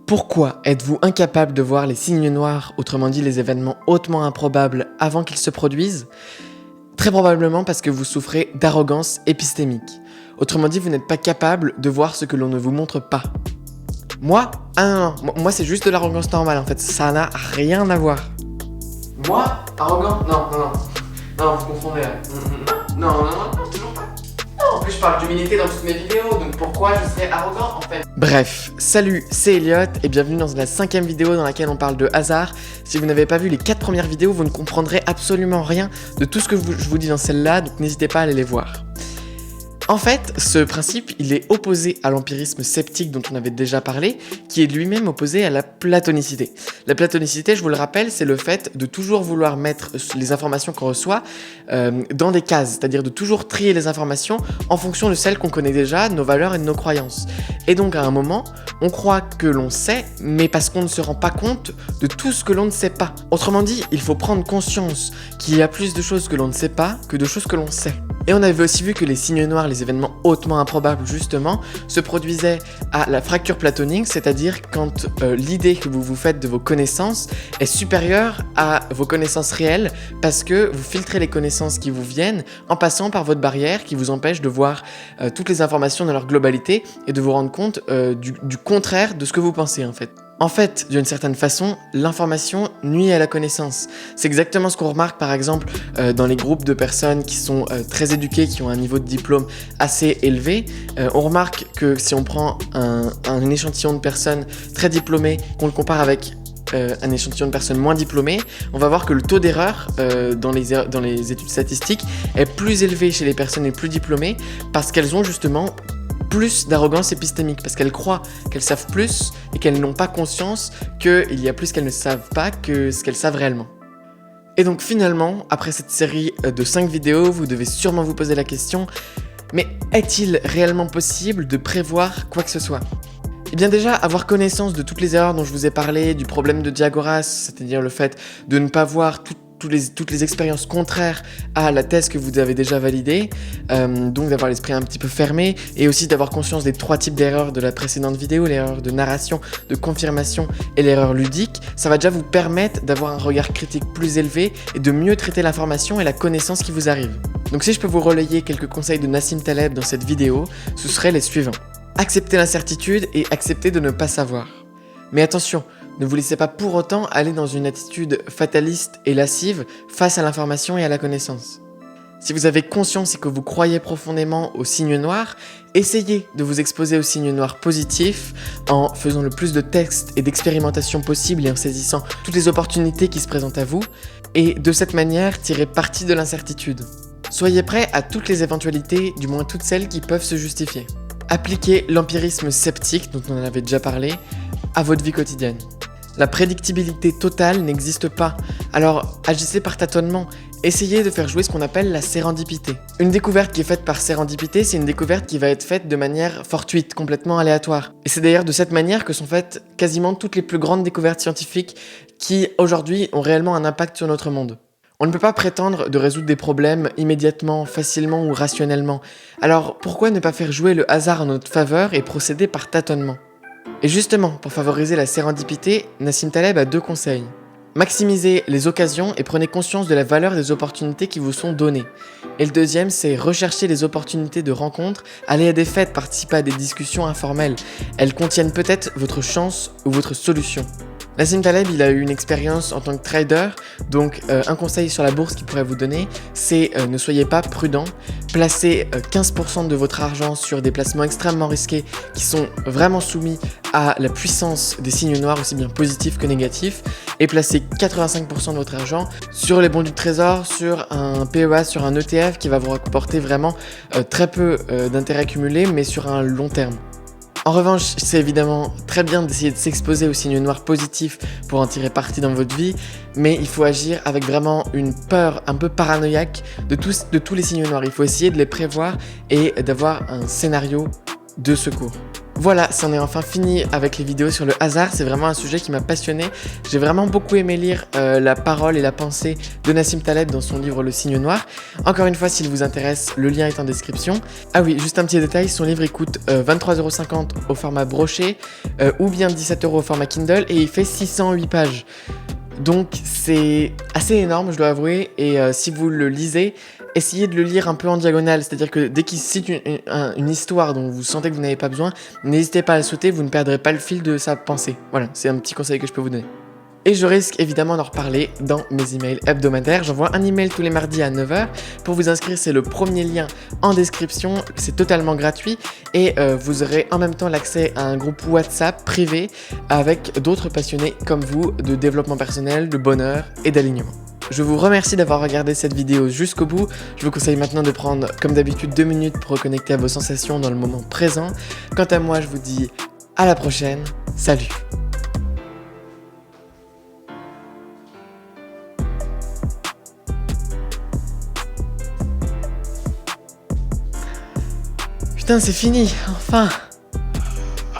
Pourquoi êtes-vous incapable de voir les signes noirs, autrement dit les événements hautement improbables, avant qu'ils se produisent? Très probablement parce que vous souffrez d'arrogance épistémique. Autrement dit, vous n'êtes pas capable de voir ce que l'on ne vous montre pas. Moi? Ah non, moi c'est juste de l'arrogance normale en fait, ça n'a rien à voir. Moi? Arrogant? Non, vous confondez là. Non, toujours pas. Non, en plus je parle d'humilité dans toutes mes vidéos, donc pourquoi je serais arrogant en fait? Bref, salut, c'est Elliot et bienvenue dans la 5e vidéo dans laquelle on parle de hasard. Si vous n'avez pas vu les 4 premières vidéos, vous ne comprendrez absolument rien de tout ce que je vous dis dans celle-là, donc n'hésitez pas à aller les voir. En fait, ce principe, il est opposé à l'empirisme sceptique dont on avait déjà parlé, qui est lui-même opposé à la platonicité. La platonicité, je vous le rappelle, c'est le fait de toujours vouloir mettre les informations qu'on reçoit dans des cases, c'est-à-dire de toujours trier les informations en fonction de celles qu'on connaît déjà, de nos valeurs et de nos croyances. Et donc à un moment, on croit que l'on sait, mais parce qu'on ne se rend pas compte de tout ce que l'on ne sait pas. Autrement dit, il faut prendre conscience qu'il y a plus de choses que l'on ne sait pas que de choses que l'on sait. Et on avait aussi vu que les signes noirs, les événements hautement improbables justement, se produisaient à la fracture platonique, c'est-à-dire quand l'idée que vous vous faites de vos connaissances est supérieure à vos connaissances réelles, parce que vous filtrez les connaissances qui vous viennent en passant par votre barrière qui vous empêche de voir toutes les informations dans leur globalité et de vous rendre compte du contraire de ce que vous pensez en fait. En fait, d'une certaine façon, l'information nuit à la connaissance. C'est exactement ce qu'on remarque par exemple dans les groupes de personnes qui sont très éduquées, qui ont un niveau de diplôme assez élevé. On remarque que si on prend un échantillon de personnes très diplômées, qu'on le compare avec un échantillon de personnes moins diplômées, on va voir que le taux d'erreur dans les études statistiques est plus élevé chez les personnes les plus diplômées parce qu'elles ont justement plus d'arrogance épistémique, parce qu'elles croient qu'elles savent plus et qu'elles n'ont pas conscience qu'il y a plus qu'elles ne savent pas que ce qu'elles savent réellement. Et donc finalement, après cette série de 5 vidéos, vous devez sûrement vous poser la question, mais est-il réellement possible de prévoir quoi que ce soit ? Eh bien déjà, avoir connaissance de toutes les erreurs dont je vous ai parlé, du problème de Diagoras, c'est-à-dire le fait de ne pas voir toutes les expériences contraires à la thèse que vous avez déjà validée, donc d'avoir l'esprit un petit peu fermé, et aussi d'avoir conscience des 3 types d'erreurs de la précédente vidéo, l'erreur de narration, de confirmation et l'erreur ludique, ça va déjà vous permettre d'avoir un regard critique plus élevé et de mieux traiter l'information et la connaissance qui vous arrive. Donc si je peux vous relayer quelques conseils de Nassim Taleb dans cette vidéo, ce seraient les suivants. Accepter l'incertitude et accepter de ne pas savoir. Mais attention, ne vous laissez pas pour autant aller dans une attitude fataliste et lascive face à l'information et à la connaissance. Si vous avez conscience et que vous croyez profondément aux signes noirs, essayez de vous exposer aux signes noirs positifs en faisant le plus de textes et d'expérimentations possibles et en saisissant toutes les opportunités qui se présentent à vous, et de cette manière tirez parti de l'incertitude. Soyez prêts à toutes les éventualités, du moins toutes celles qui peuvent se justifier. Appliquez l'empirisme sceptique, dont on en avait déjà parlé, à votre vie quotidienne. La prédictibilité totale n'existe pas, alors agissez par tâtonnement, essayez de faire jouer ce qu'on appelle la sérendipité. Une découverte qui est faite par sérendipité, c'est une découverte qui va être faite de manière fortuite, complètement aléatoire. Et c'est d'ailleurs de cette manière que sont faites quasiment toutes les plus grandes découvertes scientifiques qui, aujourd'hui, ont réellement un impact sur notre monde. On ne peut pas prétendre de résoudre des problèmes immédiatement, facilement ou rationnellement. Alors pourquoi ne pas faire jouer le hasard en notre faveur et procéder par tâtonnement ? Et justement, pour favoriser la sérendipité, Nassim Taleb a 2 conseils. Maximisez les occasions et prenez conscience de la valeur des opportunités qui vous sont données. Et le deuxième, c'est rechercher les opportunités de rencontres, aller à des fêtes, participer à des discussions informelles. Elles contiennent peut-être votre chance ou votre solution. Nassim Taleb, il a eu une expérience en tant que trader, donc un conseil sur la bourse qu'il pourrait vous donner, c'est ne soyez pas prudent, placez 15% de votre argent sur des placements extrêmement risqués qui sont vraiment soumis à la puissance des signes noirs, aussi bien positifs que négatifs, et placez 85% de votre argent sur les bons du trésor, sur un PEA, sur un ETF qui va vous rapporter vraiment très peu d'intérêt accumulé, mais sur un long terme. En revanche, c'est évidemment très bien d'essayer de s'exposer aux signes noirs positifs pour en tirer parti dans votre vie, mais il faut agir avec vraiment une peur un peu paranoïaque de tous les signes noirs. Il faut essayer de les prévoir et d'avoir un scénario de secours. Voilà, c'en est enfin fini avec les vidéos sur le hasard, c'est vraiment un sujet qui m'a passionné. J'ai vraiment beaucoup aimé lire la parole et la pensée de Nassim Taleb dans son livre Le Cygne Noir. Encore une fois, s'il vous intéresse, le lien est en description. Ah oui, juste un petit détail, son livre il coûte 23,50 € au format broché ou bien 17 € au format Kindle et il fait 608 pages. Donc c'est assez énorme, je dois avouer, et si vous le lisez, essayez de le lire un peu en diagonale, c'est-à-dire que dès qu'il cite une histoire dont vous sentez que vous n'avez pas besoin, n'hésitez pas à le sauter, vous ne perdrez pas le fil de sa pensée. Voilà, c'est un petit conseil que je peux vous donner. Et je risque évidemment d'en reparler dans mes emails hebdomadaires. J'envoie un email tous les mardis à 9 h. Pour vous inscrire, c'est le premier lien en description. C'est totalement gratuit et vous aurez en même temps l'accès à un groupe WhatsApp privé avec d'autres passionnés comme vous de développement personnel, de bonheur et d'alignement. Je vous remercie d'avoir regardé cette vidéo jusqu'au bout. Je vous conseille maintenant de prendre, comme d'habitude, 2 minutes pour reconnecter à vos sensations dans le moment présent. Quant à moi, je vous dis à la prochaine. Salut! Putain, c'est fini, enfin!